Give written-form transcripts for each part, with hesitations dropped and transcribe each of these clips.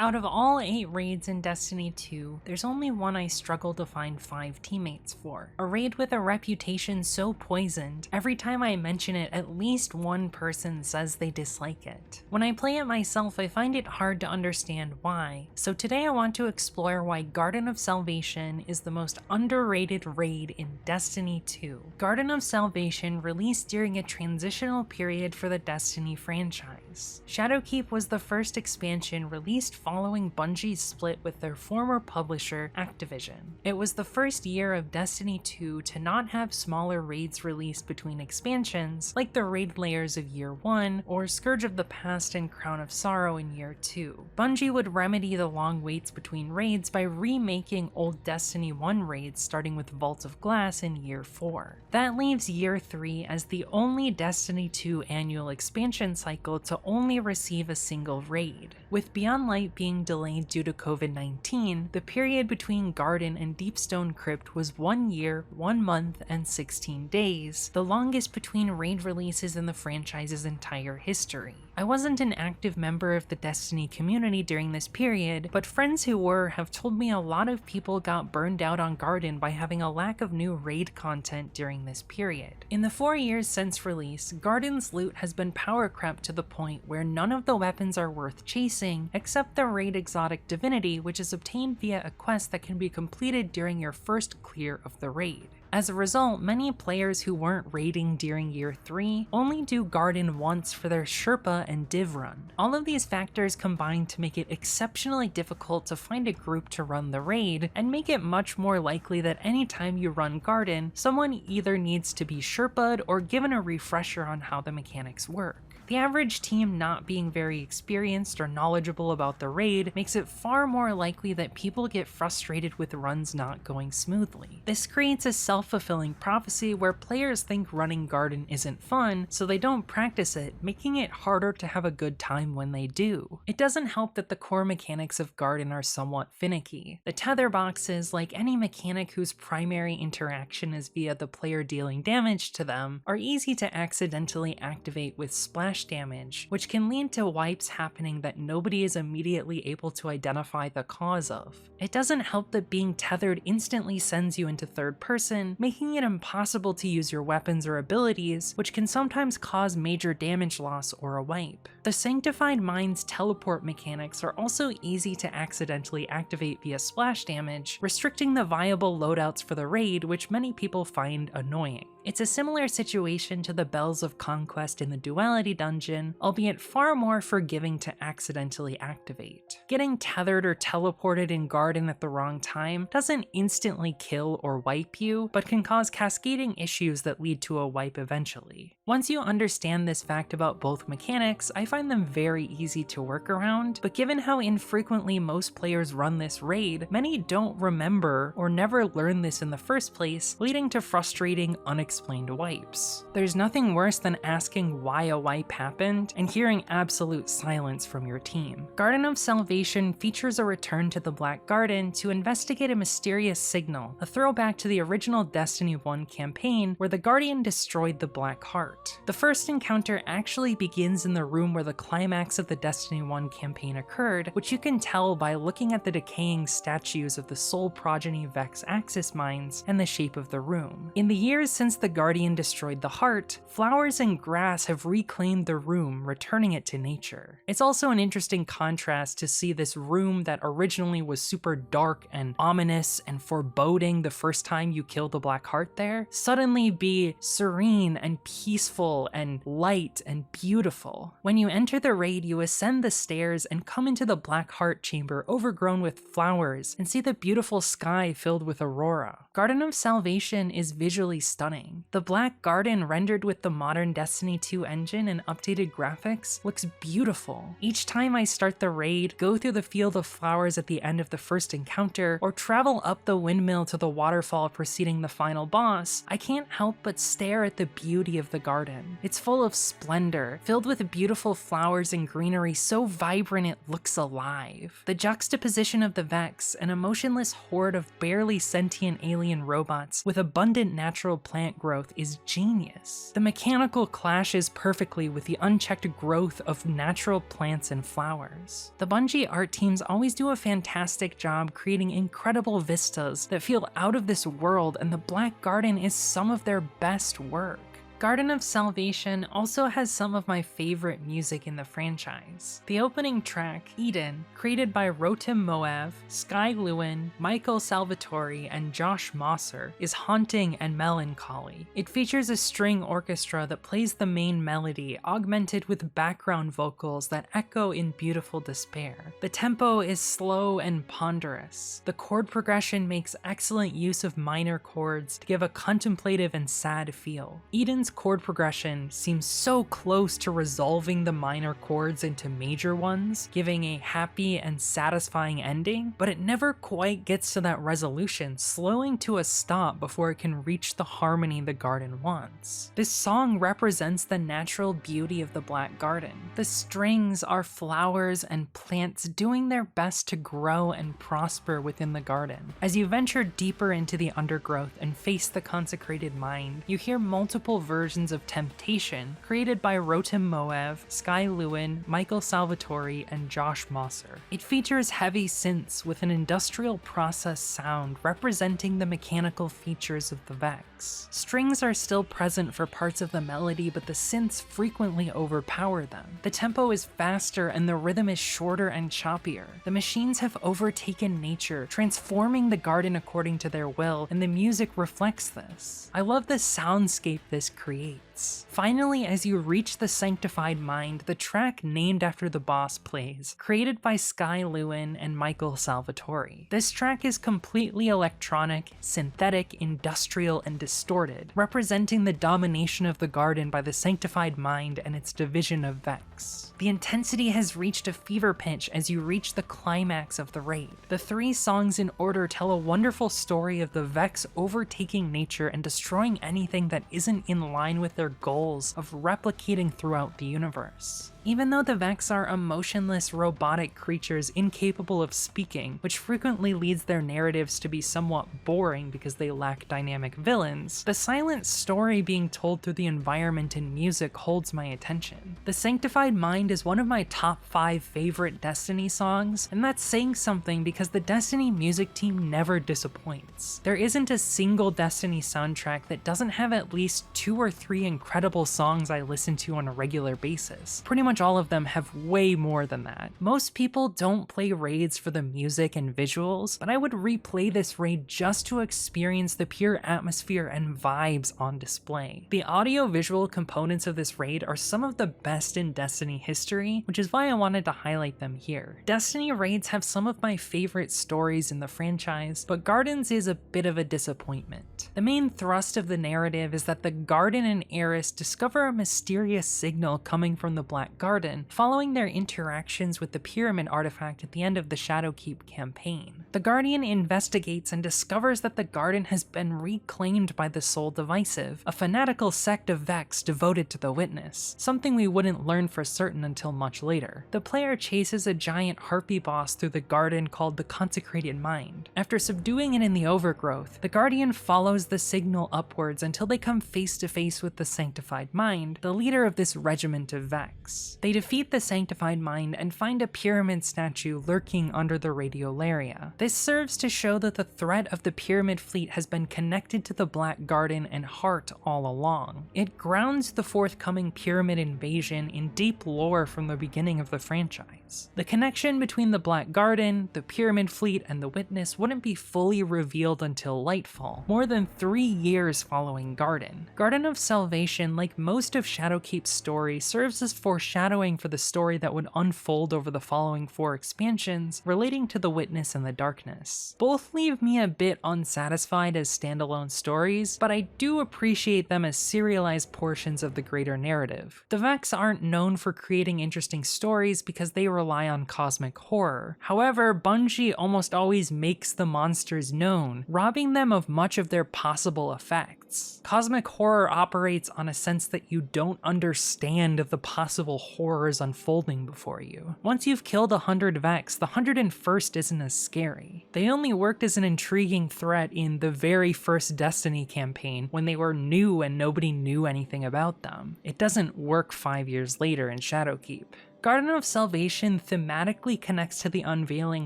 Out of all 8 raids in Destiny 2, there's only one I struggle to find 5 teammates for. A raid with a reputation so poisoned, every time I mention it, at least one person says they dislike it. When I play it myself, I find it hard to understand why, so today I want to explore why Garden of Salvation is the most underrated raid in Destiny 2. Garden of Salvation released during a transitional period for the Destiny franchise. Shadowkeep was the first expansion released following Bungie's split with their former publisher, Activision. It was the first year of Destiny 2 to not have smaller raids released between expansions, like the raid layers of Year 1 or Scourge of the Past and Crown of Sorrow in Year 2. Bungie would remedy the long waits between raids by remaking old Destiny 1 raids starting with Vault of Glass in Year 4. That leaves Year 3 as the only Destiny 2 annual expansion cycle to only receive a single raid. With Beyond Light being delayed due to COVID-19, the period between Garden and Deepstone Crypt was 1 year, 1 month, and 16 days, the longest between raid releases in the franchise's entire history. I wasn't an active member of the Destiny community during this period, but friends who were have told me a lot of people got burned out on Garden by having a lack of new raid content during this period. In the 4 years since release, Garden's loot has been power crept to the point where none of the weapons are worth chasing, except the raid exotic Divinity, which is obtained via a quest that can be completed during your first clear of the raid. As a result, many players who weren't raiding during Year 3 only do Garden once for their Sherpa and Div run. All of these factors combine to make it exceptionally difficult to find a group to run the raid, and make it much more likely that anytime you run Garden, someone either needs to be Sherpa'd or given a refresher on how the mechanics work. The average team not being very experienced or knowledgeable about the raid makes it far more likely that people get frustrated with runs not going smoothly. This creates a self-fulfilling prophecy where players think running Garden isn't fun, so they don't practice it, making it harder to have a good time when they do. It doesn't help that the core mechanics of Garden are somewhat finicky. The tether boxes, like any mechanic whose primary interaction is via the player dealing damage to them, are easy to accidentally activate with splash damage, which can lead to wipes happening that nobody is immediately able to identify the cause of. It doesn't help that being tethered instantly sends you into third person, making it impossible to use your weapons or abilities, which can sometimes cause major damage loss or a wipe. The Sanctified Mind's teleport mechanics are also easy to accidentally activate via splash damage, restricting the viable loadouts for the raid, which many people find annoying. It's a similar situation to the Bells of Conquest in the Duality dungeon, albeit far more forgiving to accidentally activate. Getting tethered or teleported in Garden at the wrong time doesn't instantly kill or wipe you, but can cause cascading issues that lead to a wipe eventually. Once you understand this fact about both mechanics, I find them very easy to work around, but given how infrequently most players run this raid, many don't remember or never learn this in the first place, leading to frustrating, unexplained wipes. There's nothing worse than asking why a wipe happened and hearing absolute silence from your team. Garden of Salvation features a return to the Black Garden to investigate a mysterious signal, a throwback to the original Destiny 1 campaign where the Guardian destroyed the Black Heart. The first encounter actually begins in the room where the climax of the Destiny 1 campaign occurred, which you can tell by looking at the decaying statues of the Soul Progeny Vex Axis mines and the shape of the room. In the years since the Guardian destroyed the heart, flowers and grass have reclaimed the room, returning it to nature. It's also an interesting contrast to see this room that originally was super dark and ominous and foreboding the first time you kill the Black Heart there, suddenly be serene and peaceful and light and beautiful. When you enter the raid, you ascend the stairs and come into the Black Heart chamber overgrown with flowers and see the beautiful sky filled with aurora. Garden of Salvation is visually stunning. The Black Garden, rendered with the modern Destiny 2 engine and updated graphics, looks beautiful. Each time I start the raid, go through the field of flowers at the end of the first encounter, or travel up the windmill to the waterfall preceding the final boss, I can't help but stare at the beauty of the garden. It's full of splendor, filled with beautiful flowers and greenery so vibrant it looks alive. The juxtaposition of the Vex, an emotionless horde of barely sentient alien robots with abundant natural plant overgrowth is genius. The mechanical clashes perfectly with the unchecked growth of natural plants and flowers. The Bungie art teams always do a fantastic job creating incredible vistas that feel out of this world, and the Black Garden is some of their best work. Garden of Salvation also has some of my favorite music in the franchise. The opening track, Eden, created by Rotem Moav, Sky Lewin, Michael Salvatore, and Josh Mosser, is haunting and melancholy. It features a string orchestra that plays the main melody, augmented with background vocals that echo in beautiful despair. The tempo is slow and ponderous. The chord progression makes excellent use of minor chords to give a contemplative and sad feel. Eden's chord progression seems so close to resolving the minor chords into major ones, giving a happy and satisfying ending, but it never quite gets to that resolution, slowing to a stop before it can reach the harmony the garden wants. This song represents the natural beauty of the Black Garden. The strings are flowers and plants doing their best to grow and prosper within the garden. As you venture deeper into the undergrowth and face the Consecrated Mind, you hear multiple versions of Temptation, created by Rotem Moav, Sky Lewin, Michael Salvatore, and Josh Mosser. It features heavy synths with an industrial process sound representing the mechanical features of the Vex. Strings are still present for parts of the melody, but the synths frequently overpower them. The tempo is faster and the rhythm is shorter and choppier. The machines have overtaken nature, transforming the garden according to their will, and the music reflects this. I love the soundscape this creates. Finally, as you reach the Sanctified Mind, the track named after the boss plays, created by Sky Lewin and Michael Salvatore. This track is completely electronic, synthetic, industrial, and distorted, representing the domination of the garden by the Sanctified Mind and its division of Vex. The intensity has reached a fever pitch as you reach the climax of the raid. The 3 songs in order tell a wonderful story of the Vex overtaking nature and destroying anything that isn't in line with their goals of replicating throughout the universe. Even though the Vex are emotionless, robotic creatures incapable of speaking, which frequently leads their narratives to be somewhat boring because they lack dynamic villains, the silent story being told through the environment and music holds my attention. The Sanctified Mind is one of my top 5 favorite Destiny songs, and that's saying something because the Destiny music team never disappoints. There isn't a single Destiny soundtrack that doesn't have at least 2 or 3 incredible songs I listen to on a regular basis. Pretty much all of them have way more than that. Most people don't play raids for the music and visuals, but I would replay this raid just to experience the pure atmosphere and vibes on display. The audio-visual components of this raid are some of the best in Destiny history, which is why I wanted to highlight them here. Destiny raids have some of my favorite stories in the franchise, but Gardens is a bit of a disappointment. The main thrust of the narrative is that the Garden and Eris discover a mysterious signal coming from the Black Garden following their interactions with the Pyramid artifact at the end of the Shadowkeep campaign. The Guardian investigates and discovers that the Garden has been reclaimed by the Soul Divisive, a fanatical sect of Vex devoted to the Witness, something we wouldn't learn for certain until much later. The player chases a giant harpy boss through the Garden called the Consecrated Mind. After subduing it in the Overgrowth, the Guardian follows the signal upwards until they come face to face with the Sanctified Mind, the leader of this regiment of Vex. They defeat the Sanctified Mind and find a pyramid statue lurking under the radiolaria. This serves to show that the threat of the Pyramid fleet has been connected to the Black Garden and Heart all along. It grounds the forthcoming Pyramid invasion in deep lore from the beginning of the franchise. The connection between the Black Garden, the Pyramid fleet, and the Witness wouldn't be fully revealed until Lightfall, more than 3 years following Garden. Garden of Salvation, like most of Shadowkeep's story, serves as foreshadowing for the story that would unfold over the following 4 expansions relating to the Witness and the Darkness. Both leave me a bit unsatisfied as standalone stories, but I do appreciate them as serialized portions of the greater narrative. The Vex aren't known for creating interesting stories because they rely on cosmic horror. However, Bungie almost always makes the monsters known, robbing them of much of their possible effects. threats. Cosmic horror operates on a sense that you don't understand the possible horrors unfolding before you. Once you've killed 100 Vex, the 101st isn't as scary. They only worked as an intriguing threat in the very first Destiny campaign when they were new and nobody knew anything about them. It doesn't work 5 years later in Shadowkeep. Garden of Salvation thematically connects to the Unveiling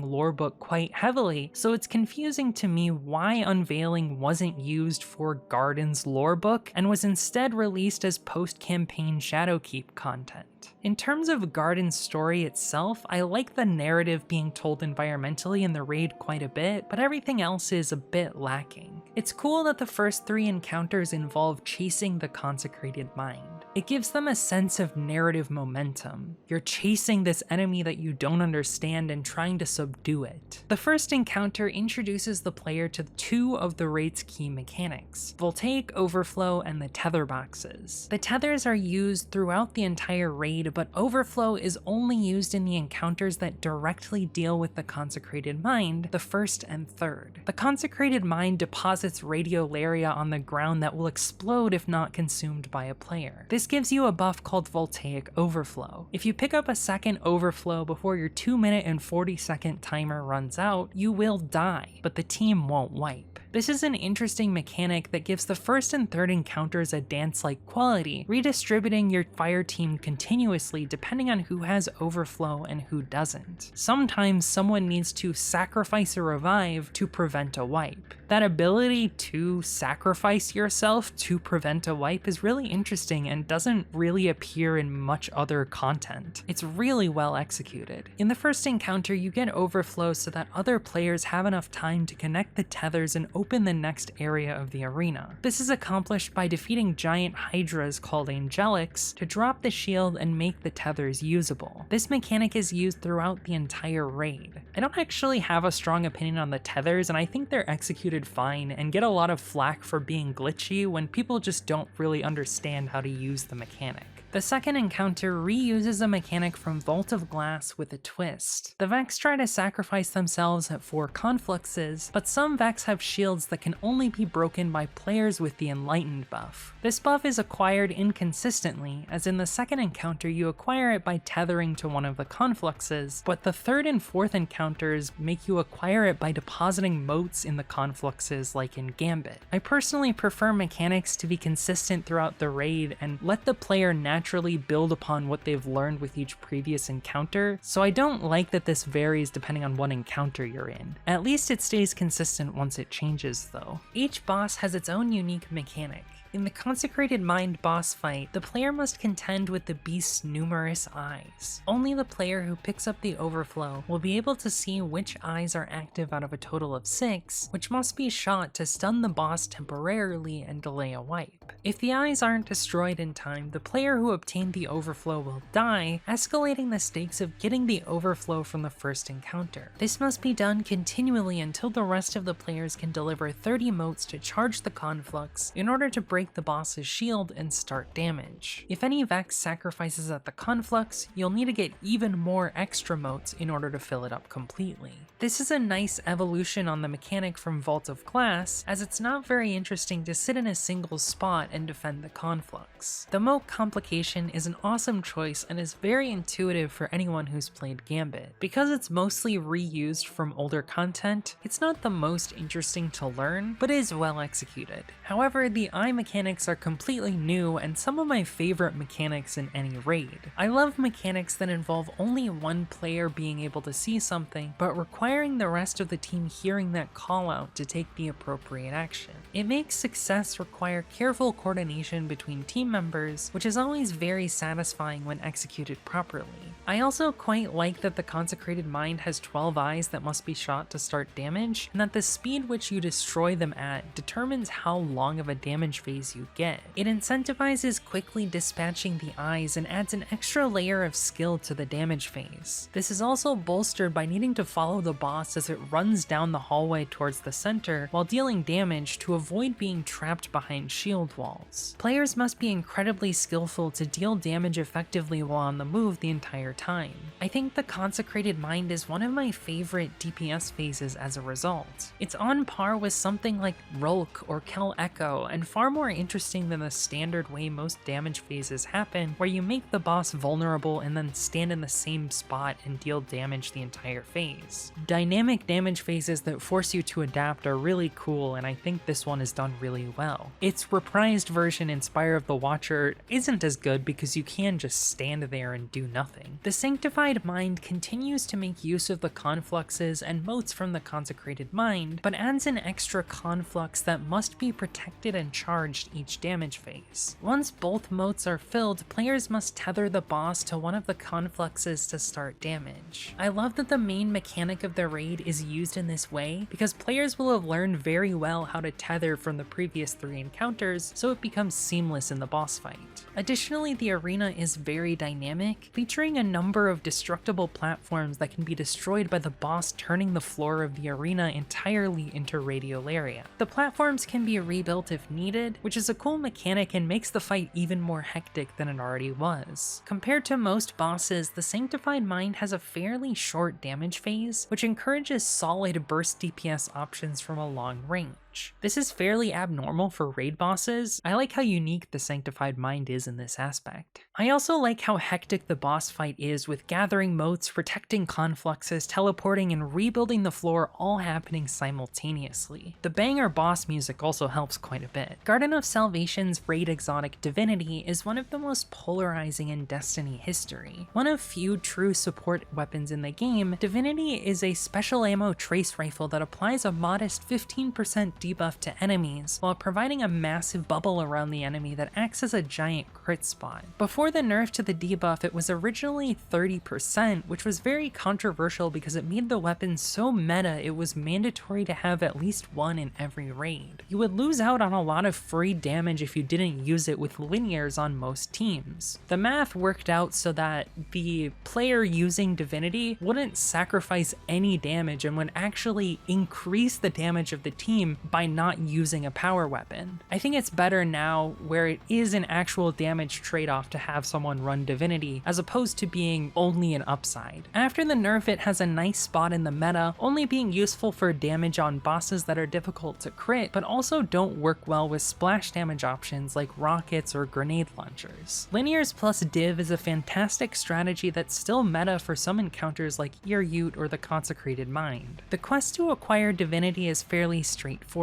lorebook quite heavily, so it's confusing to me why Unveiling wasn't used for Garden's lorebook and was instead released as post-campaign Shadowkeep content. In terms of Garden's story itself, I like the narrative being told environmentally in the raid quite a bit, but everything else is a bit lacking. It's cool that the first 3 encounters involve chasing the Consecrated Mind. It gives them a sense of narrative momentum. You're chasing this enemy that you don't understand and trying to subdue it. The first encounter introduces the player to 2 of the raid's key mechanics, Voltaic Overflow and the tether boxes. The tethers are used throughout the entire raid, but Overflow is only used in the encounters that directly deal with the Consecrated Mind, the first and third. The Consecrated Mind deposits radiolaria on the ground that will explode if not consumed by a player. This gives you a buff called Voltaic Overflow. If you pick up a second Overflow before your 2-minute and 40-second timer runs out, you will die, but the team won't wipe. This is an interesting mechanic that gives the first and third encounters a dance-like quality, redistributing your fire team continuously depending on who has Overflow and who doesn't. Sometimes someone needs to sacrifice a revive to prevent a wipe. That ability to sacrifice yourself to prevent a wipe is really interesting and doesn't really appear in much other content. It's really well executed. In the first encounter, you get Overflow so that other players have enough time to connect the tethers and open the next area of the arena. This is accomplished by defeating giant hydras called Angelics to drop the shield and make the tethers usable. This mechanic is used throughout the entire raid. I don't actually have a strong opinion on the tethers, and I think they're executed fine and get a lot of flack for being glitchy when people just don't really understand how to use the mechanic. The second encounter reuses a mechanic from Vault of Glass with a twist. The Vex try to sacrifice themselves for confluxes, but some Vex have shields that can only be broken by players with the Enlightened buff. This buff is acquired inconsistently, as in the second encounter you acquire it by tethering to one of the confluxes, but the third and fourth encounters make you acquire it by depositing motes in the confluxes like in Gambit. I personally prefer mechanics to be consistent throughout the raid and let the player naturally build upon what they've learned with each previous encounter, so I don't like that this varies depending on what encounter you're in. At least it stays consistent once it changes though. Each boss has its own unique mechanic. In the Consecrated Mind boss fight, the player must contend with the beast's numerous eyes. Only the player who picks up the Overflow will be able to see which eyes are active out of a total of 6, which must be shot to stun the boss temporarily and delay a wipe. If the eyes aren't destroyed in time, the player who obtained the Overflow will die, escalating the stakes of getting the Overflow from the first encounter. This must be done continually until the rest of the players can deliver 30 motes to charge the conflux in order to break the boss's shield and start damage. If any Vex sacrifices at the conflux, you'll need to get even more extra motes in order to fill it up completely. This is a nice evolution on the mechanic from Vault of Glass, as it's not very interesting to sit in a single spot and defend the conflux. The mote complication is an awesome choice and is very intuitive for anyone who's played Gambit. Because it's mostly reused from older content, it's not the most interesting to learn, but is well executed. However, the eye mechanics are completely new and some of my favorite mechanics in any raid. I love mechanics that involve only one player being able to see something, but requiring the rest of the team hearing that call out to take the appropriate action. It makes success require careful coordination between team members, which is always very satisfying when executed properly. I also quite like that the Consecrated Mind has 12 eyes that must be shot to start damage, and that the speed which you destroy them at determines how long of a damage phase you get. It incentivizes quickly dispatching the eyes and adds an extra layer of skill to the damage phase. This is also bolstered by needing to follow the boss as it runs down the hallway towards the center while dealing damage to avoid being trapped behind shield walls. Players must be incredibly skillful to deal damage effectively while on the move the entire time. I think the Consecrated Mind is one of my favorite DPS phases as a result. It's on par with something like Rolk or Kel Echo, and far more interesting than the standard way most damage phases happen, where you make the boss vulnerable and then stand in the same spot and deal damage the entire phase. Dynamic damage phases that force you to adapt are really cool, and I think this one is done really well. Its reprised version in Spire of the Watcher isn't as good because you can just stand there and do nothing. The Sanctified Mind continues to make use of the confluxes and motes from the Consecrated Mind, but adds an extra conflux that must be protected and charged each damage phase. Once both motes are filled, players must tether the boss to one of the confluxes to start damage. I love that the main mechanic of the raid is used in this way, because players will have learned very well how to tether from the previous 3 encounters, so it becomes seamless in the boss fight. Additionally, the arena is very dynamic, featuring a number of destructible platforms that can be destroyed by the boss turning the floor of the arena entirely into radiolaria. The platforms can be rebuilt if needed, which is a cool mechanic and makes the fight even more hectic than it already was. Compared to most bosses, the Sanctified Mind has a fairly short damage phase, which encourages solid burst DPS options from a long range. This is fairly abnormal for raid bosses. I like how unique the Sanctified Mind is in this aspect. I also like how hectic the boss fight is, with gathering motes, protecting confluxes, teleporting, and rebuilding the floor all happening simultaneously. The banger boss music also helps quite a bit. Garden of Salvation's raid exotic Divinity is one of the most polarizing in Destiny history. One of few true support weapons in the game, Divinity is a special ammo trace rifle that applies a modest 15% debuff to enemies, while providing a massive bubble around the enemy that acts as a giant crit spot. Before the nerf to the debuff, it was originally 30%, which was very controversial because it made the weapon so meta it was mandatory to have at least one in every raid. You would lose out on a lot of free damage if you didn't use it with linears on most teams. The math worked out so that the player using Divinity wouldn't sacrifice any damage and would actually increase the damage of the team by not using a power weapon. I think it's better now where it is an actual damage trade-off to have someone run Divinity as opposed to being only an upside. After the nerf, it has a nice spot in the meta, only being useful for damage on bosses that are difficult to crit, but also don't work well with splash damage options like rockets or grenade launchers. Linears plus div is a fantastic strategy that's still meta for some encounters like Ear Ute or the Consecrated Mind. The quest to acquire Divinity is fairly straightforward.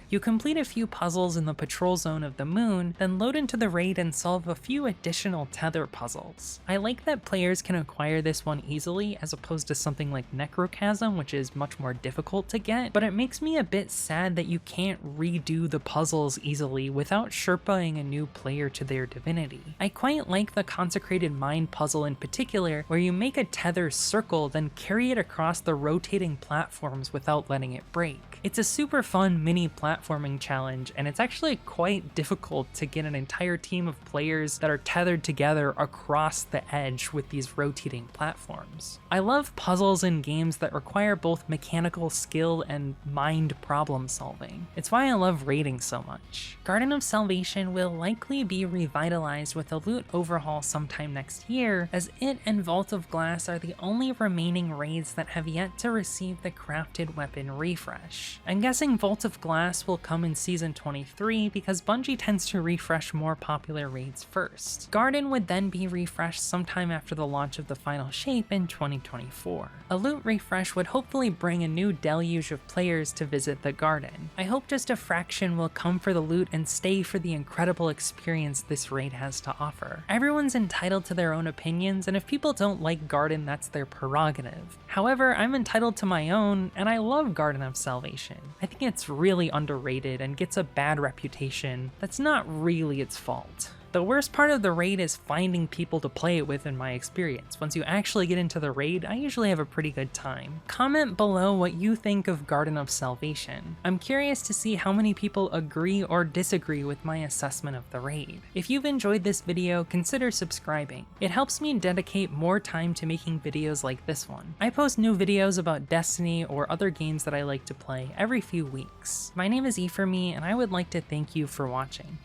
You complete a few puzzles in the patrol zone of the moon, then load into the raid and solve a few additional tether puzzles. I like that players can acquire this one easily as opposed to something like Necrochasm, which is much more difficult to get, but it makes me a bit sad that you can't redo the puzzles easily without sherpaing a new player to their Divinity. I quite like the Consecrated Mind puzzle in particular, where you make a tether circle then carry it across the rotating platforms without letting it break. It's a super fun mini platforming challenge, and it's actually quite difficult to get an entire team of players that are tethered together across the edge with these rotating platforms. I love puzzles in games that require both mechanical skill and mind problem solving. It's why I love raiding so much. Garden of Salvation will likely be revitalized with a loot overhaul sometime next year, as it and Vault of Glass are the only remaining raids that have yet to receive the crafted weapon refresh. I'm guessing Vault of Glass will come in Season 23 because Bungie tends to refresh more popular raids first. Garden would then be refreshed sometime after the launch of the final shape in 2024. A loot refresh would hopefully bring a new deluge of players to visit the Garden. I hope just a fraction will come for the loot and stay for the incredible experience this raid has to offer. Everyone's entitled to their own opinions, and if people don't like Garden, that's their prerogative. However, I'm entitled to my own, and I love Garden of Salvation. I think it's really underrated and gets a bad reputation that's not really its fault. The worst part of the raid is finding people to play it with in my experience. Once you actually get into the raid, I usually have a pretty good time. Comment below what you think of Garden of Salvation. I'm curious to see how many people agree or disagree with my assessment of the raid. If you've enjoyed this video, consider subscribing. It helps me dedicate more time to making videos like this one. I post new videos about Destiny or other games that I like to play every few weeks. My name is eforme, and I would like to thank you for watching.